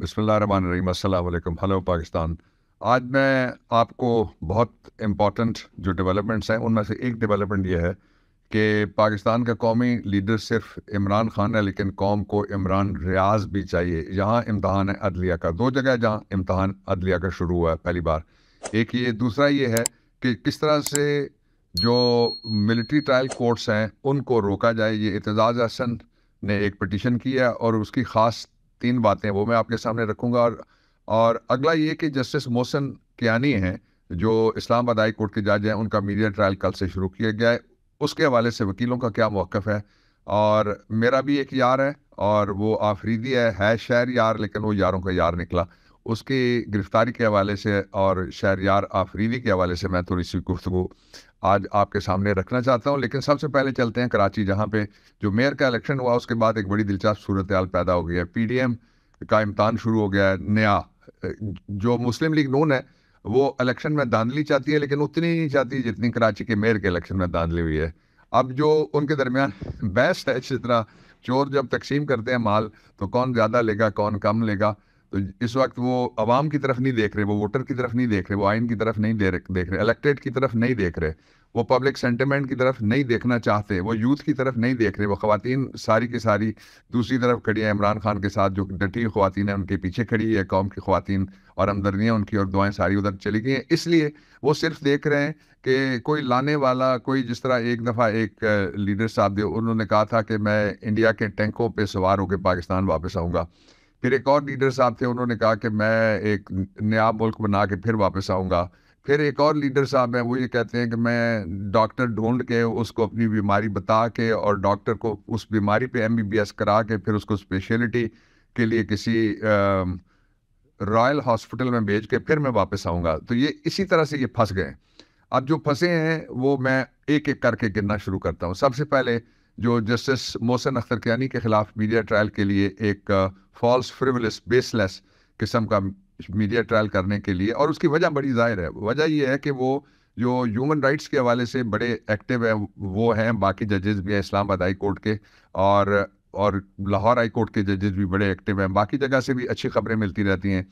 बिस्मिल्लाहिर्रहमानिर्रहीम, अस्सलाम वालेकुम। हेलो पाकिस्तान। आज मैं आपको बहुत इम्पॉर्टेंट जो डेवलपमेंट्स हैं उनमें से एक डेवलपमेंट ये है कि पाकिस्तान का कौमी लीडर सिर्फ इमरान खान है, लेकिन कौम को इमरान रियाज भी चाहिए। यहाँ इम्तहान है अदलिया का, दो जगह जहाँ इम्तहान अदलिया का शुरू हुआ है पहली बार। एक ये, दूसरा ये है कि किस तरह से जो मिलिट्री ट्रायल कोर्ट्स हैं उनको रोका जाए। ये एतजाज़ हसन ने एक पिटीशन की है और उसकी ख़ास तीन बातें वो मैं आपके सामने रखूंगा। और अगला ये कि जस्टिस मोहसिन कियानी हैं जो इस्लामाबाद हाई कोर्ट के जज हैं, उनका मीडिया ट्रायल कल से शुरू किया गया है। उसके हवाले से वकीलों का क्या मौक़िफ़ है। और मेरा भी एक यार है और वो आफरीदी है शहर यार, लेकिन वो यारों का यार निकला। उसकी गिरफ्तारी के हवाले से और शहर यार आफरीदी के हवाले से मैं थोड़ी सी गुफ्तगू आज आपके सामने रखना चाहता हूँ। लेकिन सबसे पहले चलते हैं कराची, जहाँ पे जो मेयर का इलेक्शन हुआ उसके बाद एक बड़ी दिलचस्प सूरत हाल पैदा हो गई है। पीडीएम का इम्तहान शुरू हो गया है नया। जो मुस्लिम लीग नून है वो इलेक्शन में धांधली चाहती है, लेकिन उतनी नहीं चाहती जितनी कराची के मेयर के इलेक्शन में धांधली हुई है। अब जो उनके दरमियान बहस है, इसी तरह चोर जब तकसीम करते हैं माल तो कौन ज़्यादा लेगा कौन कम लेगा। तो इस वक्त वो अवाम की तरफ नहीं देख रहे, वो वोटर की तरफ नहीं देख रहे, वो आइन की तरफ नहीं देख रहे, इलेक्टेड की तरफ नहीं देख रहे, वो पब्लिक सेंटिमेंट की तरफ नहीं देखना चाहते, वो यूथ की तरफ नहीं देख रहे। वो ख़वातीन सारी की सारी दूसरी तरफ खड़ी है, इमरान खान के साथ जो डटी ख़वातीन है उनके पीछे खड़ी है कौम की ख़वातीन, और हमदर्दियाँ उनकी और दुआएं सारी उधर चली गई हैं। इसलिए वो सिर्फ देख रहे हैं कि कोई लाने वाला, कोई जिस तरह एक दफ़ा एक लीडर साहब थे, उन्होंने कहा था कि मैं इंडिया के टैंकों पर सवार होकर पाकिस्तान वापस आऊँगा। फिर एक और लीडर साहब थे, उन्होंने कहा कि मैं एक नया मुल्क बना के फिर वापस आऊँगा। फिर एक और लीडर साहब हैं, वो ये कहते हैं कि मैं डॉक्टर ढूंढ के उसको अपनी बीमारी बता के और डॉक्टर को उस बीमारी पे एमबीबीएस करा के फिर उसको स्पेशलिटी के लिए किसी रॉयल हॉस्पिटल में भेज के फिर मैं वापस आऊँगा। तो ये इसी तरह से ये फंस गए। अब जो फंसे हैं वो मैं एक एक करके गिनना शुरू करता हूँ। सबसे पहले जो जस्टिस मोहसिन अख्तर कियानी के खिलाफ मीडिया ट्रायल के लिए एक फॉल्स फ्रिवलस बेसलेस किस्म का मीडिया ट्रायल करने के लिए, और उसकी वजह बड़ी ज़ाहिर है। वजह यह है कि वो जो ह्यूमन राइट्स के हवाले से बड़े एक्टिव है वो हैं, बाकी जजेस भी हैं इस्लामाबाद हाई कोर्ट के, और लाहौर हाई कोर्ट के जजेस भी बड़े एक्टिव हैं। बाकी जगह से भी अच्छी खबरें मिलती रहती हैं,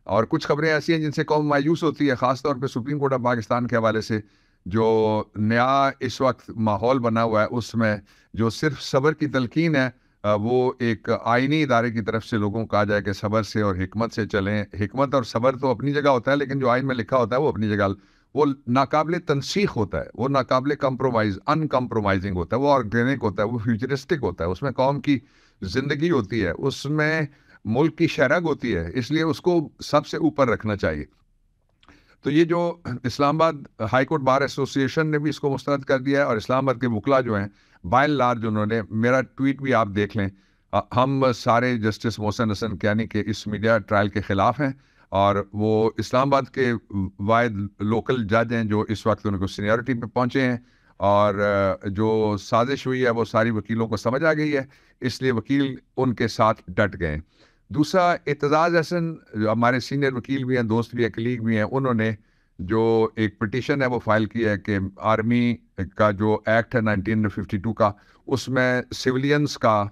और कुछ खबरें ऐसी हैं जिनसे कौम मायूस होती है, ख़ासतौर पर सुप्रीम कोर्ट ऑफ पाकिस्तान के हवाले से जो नया इस वक्त माहौल बना हुआ है उसमें जो सिर्फ सब्र की तलकीन है, वो एक आईनी इदारे की तरफ से लोगों को कहा जाए कि सब्र से और हिकमत से चलें। हिकमत और सब्र तो अपनी जगह होता है, लेकिन जो आइन में लिखा होता है वो अपनी जगह, वो नाकाबिले तनसीख होता है, वो नाकाबिले कंप्रोमाइज अनकम्प्रोमाइजिंग होता है, वो ऑर्गेनिक होता है, वो फ्यूचरिस्टिक होता है, उसमें कौम की जिंदगी होती है, उसमें मुल्क की शरग होती है, इसलिए उसको सबसे ऊपर रखना चाहिए। तो ये जो Islamabad high court bar association ने भी इसको मुस्तरद कर दिया है, और इस्लामाबाद के वकला जो हैं बाय लार्ज, उन्होंने, मेरा ट्वीट भी आप देख लें, हम सारे जस्टिस मोहसिन हसन कियानी के इस मीडिया ट्रायल के ख़िलाफ़ हैं। और वो इस्लामाबाद के वाहिद लोकल जज हैं जो इस वक्त उनको सीनियरिटी पे पहुँचे हैं, और जो साजिश हुई है वो सारी वकीलों को समझ आ गई है, इसलिए वकील उनके साथ डट गए। दूसरा, एतजाज़ हसन जो हमारे सीनियर वकील भी हैं, दोस्त भी हैं, कलीग भी हैं, उन्होंने जो एक पिटीशन है वो फाइल की है कि आर्मी का जो एक्ट है 1952 का, उसमें सिविलियंस का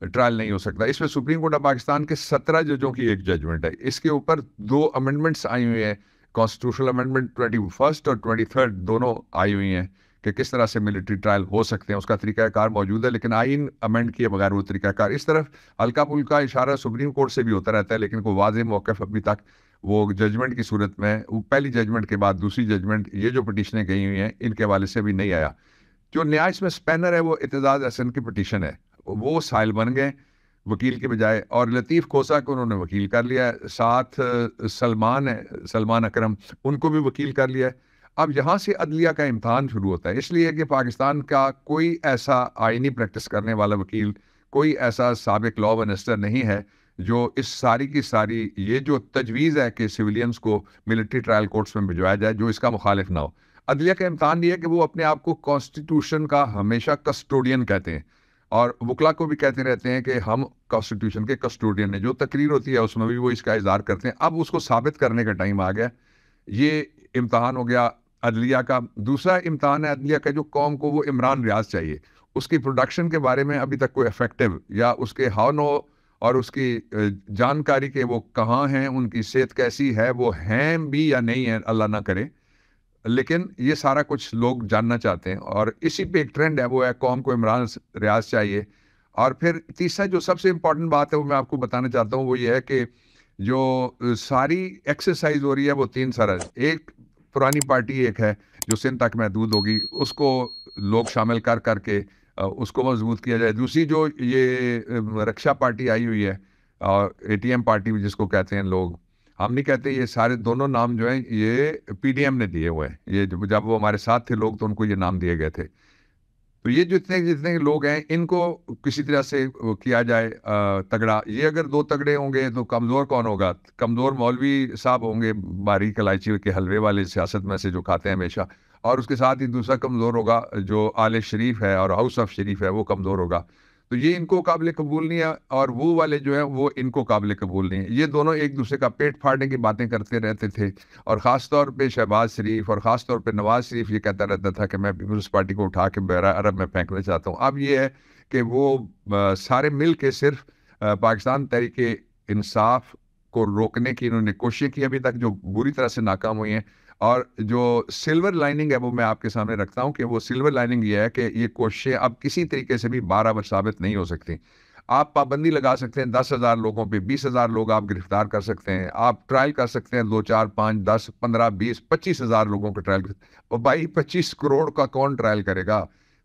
ट्रायल नहीं हो सकता। इसमें सुप्रीम कोर्ट ऑफ पाकिस्तान के 17 जजों की एक जजमेंट है। इसके ऊपर दो अमेंडमेंट्स आई हुई हैं, कॉन्स्टिट्यूशनल अमेंडमेंट 21 और 23 दोनों आई हुई हैं कि किस तरह से मिलिट्री ट्रायल हो सकते हैं, उसका तरीकाकार मौजूद है, लेकिन आइन अमेंड किए बगैर वो तरीकाकार, इस तरफ हल्का फुल्का इशारा सुप्रीम कोर्ट से भी होता रहता है, लेकिन कोई वाज़ेह मौक़िफ़ अभी तक वो जजमेंट की सूरत में, वो पहली जजमेंट के बाद दूसरी जजमेंट, ये जो पटिशनें गई हुई हैं इनके हवाले से भी नहीं आया। जो न्याय इसमें स्पैनर है वो एतजाज़ हसन की पटिशन है, वो साइल बन गए वकील के बजाय, और लतीफ़ खोसा को उन्होंने वकील कर लिया है। साथ सलमान है, सलमान अकरम, उनको भी वकील कर लिया है। अब यहाँ से अदलिया का इम्तहान शुरू होता है, इसलिए कि पाकिस्तान का कोई ऐसा आइनी प्रैक्टिस करने वाला वकील, कोई ऐसा साबिक लॉ मिनिस्टर नहीं है जो इस सारी की सारी ये जो तजवीज़ है कि सिविलियंस को मिलिट्री ट्रायल कोर्ट्स में भिजवाया जाए, जो इसका मुखालिफ ना हो। अदलिया का इम्तहान ये है कि वो अपने आप को कॉन्स्टिट्यूशन का हमेशा कस्टोडियन कहते हैं, और वकला को भी कहते रहते हैं कि हम कॉन्स्टिट्यूशन के कस्टोडियन हैं। जो तकरीर होती है उसमें भी वो इसका इज़हार करते हैं। अब उसको साबित करने का टाइम आ गया। ये इम्तहान हो गया अदलिया का। दूसरा इम्तहान है अदलिया का, जो कौम को वो इमरान रियाज चाहिए, उसकी प्रोडक्शन के बारे में अभी तक कोई इफेक्टिव या उसके हाउ नो और उसकी जानकारी के वो कहाँ हैं, उनकी सेहत कैसी है, वो हैं भी या नहीं है, अल्लाह ना करे। लेकिन ये सारा कुछ लोग जानना चाहते हैं और इसी पे एक ट्रेंड है, वो है कौम को इमरान रियाज चाहिए। और फिर तीसरा जो सबसे इम्पोर्टेंट बात है वो मैं आपको बताना चाहता हूँ, वो ये है कि जो सारी एक्सरसाइज हो रही है वो तीन सरहद, एक पुरानी पार्टी एक है जो सिंध तक महदूद होगी, उसको लोग शामिल कर करके उसको मजबूत किया जाए। दूसरी जो ये रक्षा पार्टी आई हुई है और एटीएम पार्टी भी जिसको कहते हैं लोग, हम नहीं कहते, ये सारे दोनों नाम जो हैं ये पीडीएम ने दिए हुए हैं। ये जब वो हमारे साथ थे लोग तो उनको ये नाम दिए गए थे। तो ये जितने जितने लोग हैं इनको किसी तरह से वो किया जाए तगड़ा। ये अगर दो तगड़े होंगे तो कमज़ोर कौन होगा? कमज़ोर मौलवी साहब होंगे, बारीक इलायची के हलवे वाले सियासत में से जो खाते हैं हमेशा। और उसके साथ ही दूसरा कमज़ोर होगा जो आले शरीफ है और हाउस ऑफ शरीफ है, वो कमज़ोर होगा। तो ये इनको काबिल कबूल नहीं है और वो वाले जो है वो इनको काबिल कबूल नहीं है। ये दोनों एक दूसरे का पेट फाड़ने की बातें करते रहते थे। और ख़ास तौर पे शहबाज शरीफ और ख़ास तौर पे नवाज शरीफ ये कहता रहता था कि मैं पीपल्स पार्टी को उठा के बहरा अरब में फेंकना चाहता हूँ। अब ये है कि वो सारे मिल के सिर्फ पाकिस्तान तहरीक इंसाफ को रोकने की इन्होंने कोशिश की अभी तक, जो बुरी तरह से नाकाम हुई हैं। और जो सिल्वर लाइनिंग है वो मैं आपके सामने रखता हूँ कि वो सिल्वर लाइनिंग ये है कि ये कोशिशें अब किसी तरीके से भी बराबर साबित नहीं हो सकती। आप पाबंदी लगा सकते हैं 10,000 लोगों पे, 20,000 लोग आप गिरफ्तार कर सकते हैं, आप ट्रायल कर सकते हैं 2 4 5 10 15 20 25,000 लोगों का ट्रायल। और भाई 25 करोड़ का कौन ट्रायल करेगा?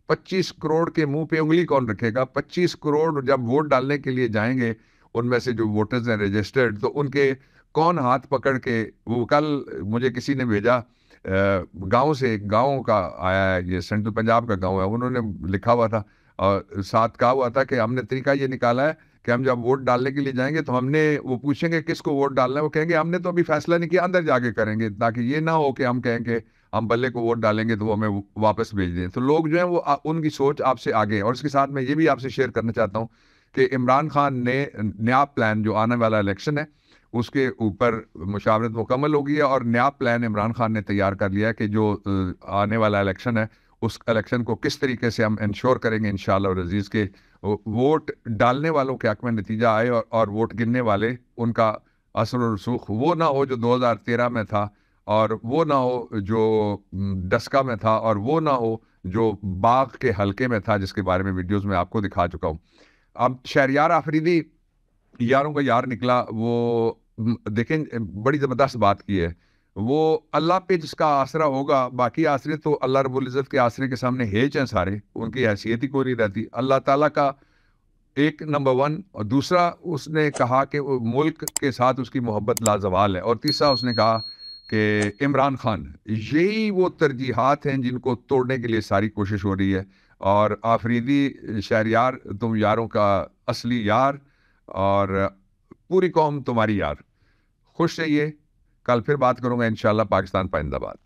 25 करोड़ के मुंह पे उंगली कौन रखेगा? 25 करोड़ जब वोट डालने के लिए जाएंगे, उनमें से जो वोटर्स हैं रजिस्टर्ड, तो उनके कौन हाथ पकड़ के, वो कल मुझे किसी ने भेजा गांव से, गांव का आया है, ये सेंट्रल पंजाब का गांव है, उन्होंने लिखा हुआ था और साथ कहा हुआ था कि हमने तरीका ये निकाला है कि हम जब वोट डालने के लिए जाएंगे तो हमने, वो पूछेंगे किसको वोट डालना है, वो कहेंगे हमने तो अभी फैसला नहीं किया, अंदर जाके करेंगे, ताकि ये ना हो कि हम कहेंगे हम बल्ले को वोट डालेंगे तो वो हमें वापस भेज दें। तो लोग जो हैं वो उनकी सोच आपसे आगे है। और इसके साथ मैं ये भी आपसे शेयर करना चाहता हूँ कि इमरान खान ने नया प्लान, जो आने वाला इलेक्शन है उसके ऊपर मुशावरत मुकम्मल हो गई है और नया प्लान इमरान खान ने तैयार कर लिया है कि जो आने वाला इलेक्शन है उस इलेक्शन को किस तरीके से हम इंश्योर करेंगे इंशाल्लाह और अजीज़ के वोट डालने वालों के हक में नतीजा आए और वोट गिनने वाले उनका असर और रसूख वो ना हो जो 2013 में था, और वो ना हो जो डस्का में था, और वो ना हो जो बाग के हलके में था जिसके बारे में वीडियोस में आपको दिखा चुका हूँ। अब शहरयार आफरीदी यारों का यार निकला, वो देखें बड़ी ज़बरदस्त बात की है। वो अल्लाह पे जिसका आसरा होगा, बाकी आसरे तो अल्लाह रब्बुल इज़्ज़त के आसरे के सामने हेज हैं सारे, उनकी हैसियत ही कोई नहीं रहती। अल्लाह ताला का एक नंबर वन, और दूसरा उसने कहा कि वो मुल्क के साथ उसकी मोहब्बत लाजवाल है, और तीसरा उसने कहा कि इमरान खान, यही वो तरजीहात हैं जिनको तोड़ने के लिए सारी कोशिश हो रही है। और आफरीदी शहरयार, तुम यारों का असली यार, और पूरी कौम तुम्हारी यार। खुश रहिए, कल फिर बात करूंगा इंशाल्लाह। पाकिस्तान पाइंदाबाद।